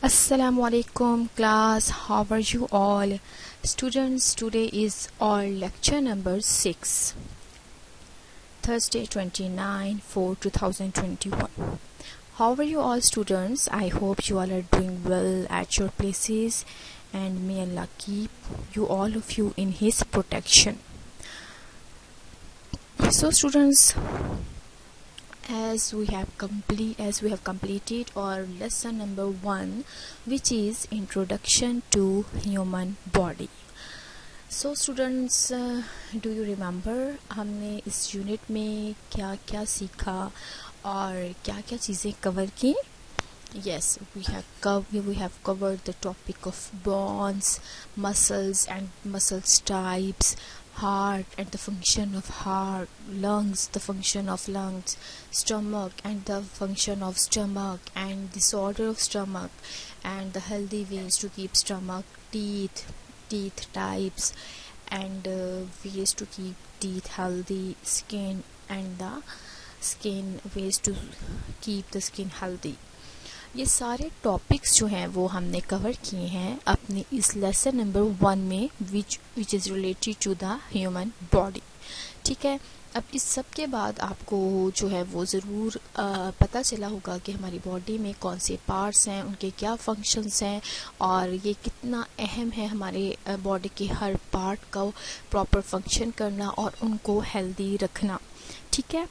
Assalamu alaikum class, how are you all? Students, today is our lecture number 6, Thursday 29/4/2021. How are you all students? I hope you all are doing well at your places and may Allah keep you all of you in His protection. So students, as we have completed our lesson number 1, which is introduction to human body. So students, do you remember हमने इस unit में क्या क्या सीखा और क्या क्या चीज़ें कवर की? Yes, we have covered the topic of bones, muscles and muscles types, heart and the function of heart, lungs, the function of lungs, stomach and the function of stomach and disorder of stomach, and the healthy ways to keep stomach, teeth types, and ways to keep teeth healthy, skin and the skin ways to keep the skin healthy. ये सारे topics जो हैं वो हमने cover किए हैं अपने इस लेसन नंबर 1 में, which is related to the human body. ठीक है, अब इस सब के बाद आपको जो है वो ज़रूर पता चला होगा कि हमारी बॉडी में कौन से पार्ट्स हैं, उनके क्या फंक्शंस हैं और ये कितना अहम है हमारे बॉडी के हर पार्ट का प्रॉपर फंक्शन करना और उनको हेल्दी रखना. ठीक है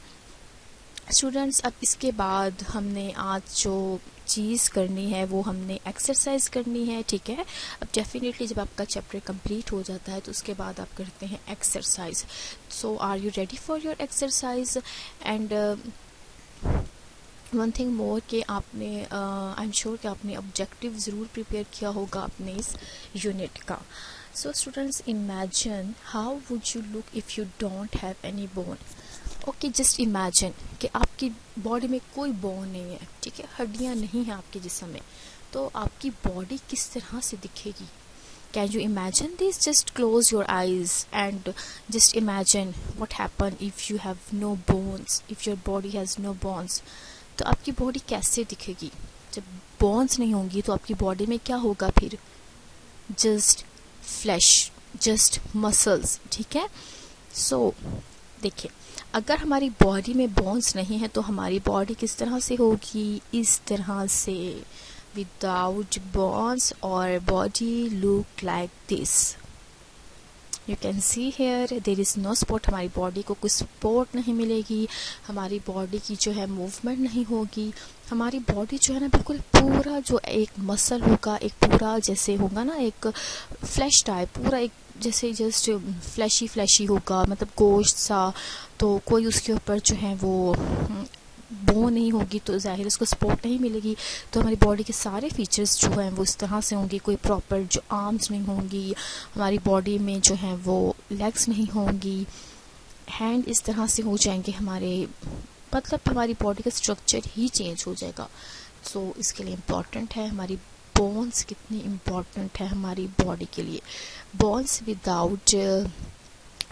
स्टूडेंट्स, अब इसके बाद हमने आज जो चीज़ करनी है वो हमने एक्सरसाइज करनी है. ठीक है, अब डेफिनेटली जब आपका चैप्टर कंप्लीट हो जाता है तो उसके बाद आप करते हैं exercise. So are you ready for your exercise? And one thing more कि आपने आई एम श्योर कि आपने ऑब्जेक्टिव ज़रूर प्रिपेयर किया होगा अपने इस यूनिट का. So students, imagine how would you look if you don't have any bone. Okay, just imagine कि आपकी बॉडी में कोई बोन नहीं है. ठीक है, हड्डियां नहीं हैं आपके जिस्म में, तो आपकी बॉडी किस तरह से दिखेगी? Can you imagine this? Just close your eyes and just imagine what happen if you have no bones, if your body has no bones. तो आपकी बॉडी कैसे दिखेगी? जब बोन्स नहीं होंगी तो आपकी बॉडी में क्या होगा फिर? Just flash, just muscles. ठीक है, सो देखिए, अगर हमारी बॉडी में बोन्स नहीं है तो हमारी बॉडी किस तरह से होगी? इस तरह से, विदाउट बोन्स, और body look like this. You can see here there is no support. हमारी बॉडी को कोई सपोर्ट नहीं मिलेगी, हमारी बॉडी की जो है मूवमेंट नहीं होगी. हमारी बॉडी जो है ना बिल्कुल पूरा जो एक मसल होगा, एक पूरा जैसे होगा ना एक फ्लैश टाइप, पूरा एक जैसे जस्ट फ्लैशी होगा, मतलब गोश्त सा. तो कोई उसके ऊपर जो है वो बोन नहीं होगी तो ज़ाहिर उसको सपोर्ट नहीं मिलेगी. तो हमारी बॉडी के सारे फीचर्स जो हैं वो इस तरह से होंगे. कोई प्रॉपर जो आर्म्स नहीं होंगी, हमारी बॉडी में जो है वो लेग्स नहीं होंगी, हैंड इस तरह से हो जाएंगे हमारे, मतलब हमारी बॉडी का स्ट्रक्चर ही चेंज हो जाएगा. सो इसके लिए इम्पॉर्टेंट है हमारी बोन्स कितनी इम्पॉर्टेंट है हमारी बॉडी के लिए. Bones without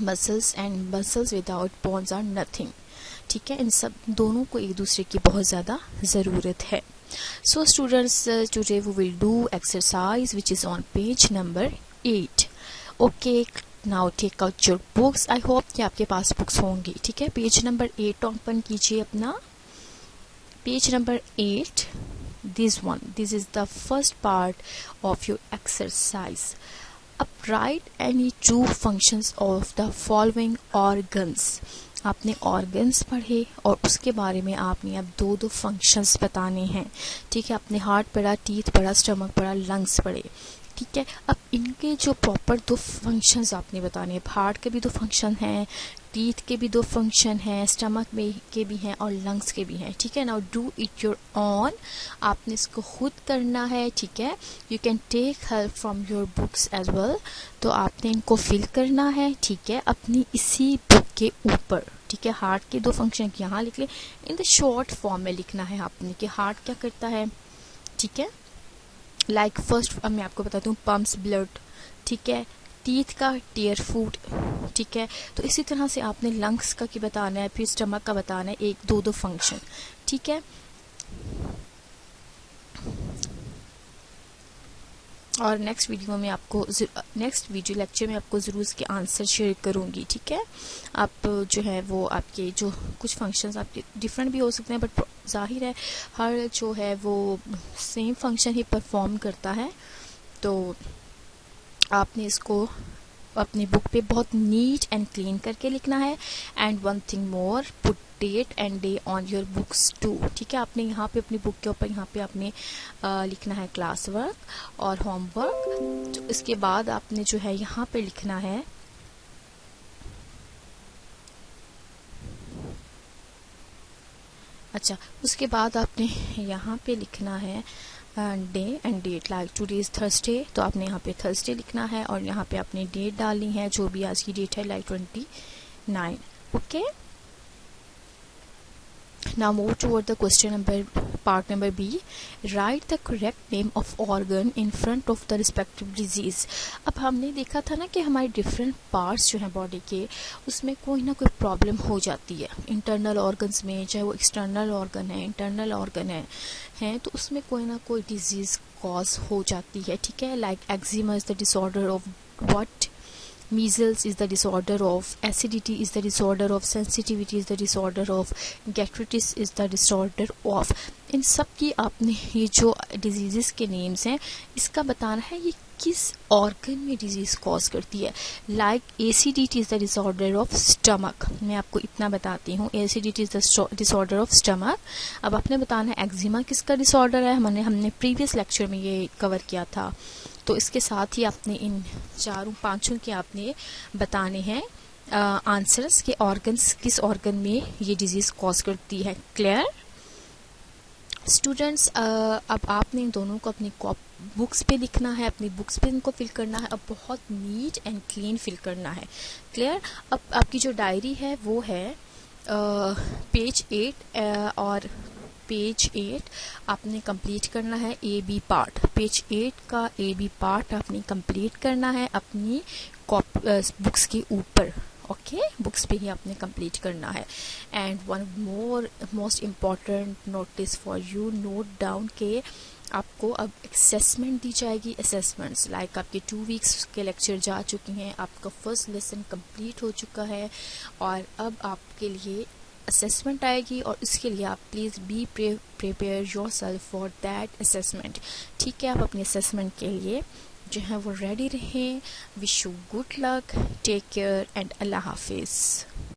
muscles and muscles without bones are nothing. ठीक है, इन सब दोनों को एक दूसरे की बहुत ज़्यादा ज़रूरत है. So students, today we will do exercise which is on page number 8. Okay, now take out your books. I hope कि आपके पास बुक्स होंगी. ठीक है, पेज नंबर 8 ओपन कीजिए अपना. Page number 8, this is the first part of your exercise. Up write any two functions of the following organs. आपने organs पढ़े और उसके बारे में आपने अब दो फंक्शंस बताने हैं. ठीक है, आपने हार्ट पढ़ा, टीथ पढ़ा, स्टमक पढ़ा, लंग्स पढ़े. ठीक है, अब इनके जो प्रॉपर दो फंक्शंस आपने बताने हैं. हार्ट के भी दो फंक्शन हैं, टीथ के भी दो फंक्शन हैं, स्टमक में के भी हैं और लंग्स के भी हैं. ठीक है, now do it your own. आपने इसको खुद करना है. ठीक है, you can take help from your books as well. तो आपने इनको फिल करना है. ठीक है, अपनी इसी बुक के ऊपर. ठीक है, हार्ट के दो फंक्शन यहाँ लिख ले, इन द शॉर्ट फॉर्म में लिखना है आपने कि हार्ट क्या करता है. ठीक है, लाइक फर्स्ट अब मैं आपको बताती हूँ, पम्प्स ब्लड. ठीक है, टीथ का टीयर फूड. ठीक है, तो इसी तरह से आपने लंग्स का की बताना है, फिर स्टमक का बताना है, एक दो फंक्शन. ठीक है, और नेक्स्ट वीडियो लेक्चर में आपको ज़रूर इसके आंसर शेयर करूँगी, ठीक है। आप जो है वो आपके जो कुछ फंक्शंस आपके डिफरेंट भी हो सकते हैं, बट जाहिर है हर जो है वो सेम फंक्शन ही परफॉर्म करता है। तो आपने इसको अपनी बुक पे बहुत नीट एंड क्लीन करके लिखना है। And one thing more, put date and day on your books too, ठीक है। आपने यहाँ पे अपनी बुक के ऊपर यहाँ पे आपने लिखना है क्लास वर्क और होमवर्क। तो इसके बाद आपने जो है यहाँ पे लिखना है उसके बाद आपने यहाँ पे लिखना है day and date, like today is Thursday, तो आपने यहाँ पे थर्सडे लिखना है और यहाँ पे आपने डेट डालनी है जो भी आज की डेट है, like 29। Okay, now move toward the part number B. Write the correct name of organ in front of the respective disease. अब हमने देखा था ना कि हमारे डिफरेंट पार्ट्स जो हैं बॉडी के, उसमें कोई ना कोई प्रॉब्लम हो जाती है इंटरनल ऑर्गन्स में, चाहे वो एक्सटर्नल ऑर्गन है, इंटरनल ऑर्गन है तो उसमें कोई ना कोई डिजीज कॉज हो जाती है, ठीक है। Like eczema is the disorder of what, measles is the disorder of, acidity is the disorder of, sensitivity is the disorder of, gastritis is the disorder of। इन सब की आपने ये जो डिजीज़ के नेम्स हैं इसका बताना है ये किस ऑर्गन में डिजीज कॉज करती है। Like acidity is the disorder of stomach, मैं आपको इतना बताती हूँ, acidity is the disorder of stomach. अब आपने बताना है एक्जिमा किसका डिसऑर्डर है, हमने प्रीवियस लेक्चर में ये कवर किया था। तो इसके साथ ही आपने इन चारों पांचों के आपने बताने हैं आंसर्स के ऑर्गन्स किस ऑर्गन में ये डिजीज कॉज करती है। क्लियर स्टूडेंट्स, अब आपने इन दोनों को अपनी बुक्स पे लिखना है, अपनी बुक्स पे इनको फिल करना है। अब बहुत नीट एंड क्लीन फिल करना है। क्लियर, अब आपकी जो डायरी है वो है पेज 8 और पेज 8 आपने कंप्लीट करना है ए बी पार्ट। पेज 8 का ए बी पार्ट आपने कंप्लीट करना है अपनी बुक्स के ऊपर। ओके, बुक्स पे ही आपने कंप्लीट करना है। And one most important notice for you, note down के आपको अब असेसमेंट दी जाएगी। असेसमेंट्स लाइक आपके 2 वीक्स के लेक्चर जा चुके हैं, आपका फर्स्ट लेसन कंप्लीट हो चुका है और अब आपके लिए असेसमेंट आएगी और इसके लिए आप please be prepare your self for that assessment. ठीक है, आप अपने असेसमेंट के लिए जो है वो रेडी रहें। Wish you good luck, take care and अल्लाह हाफिज़।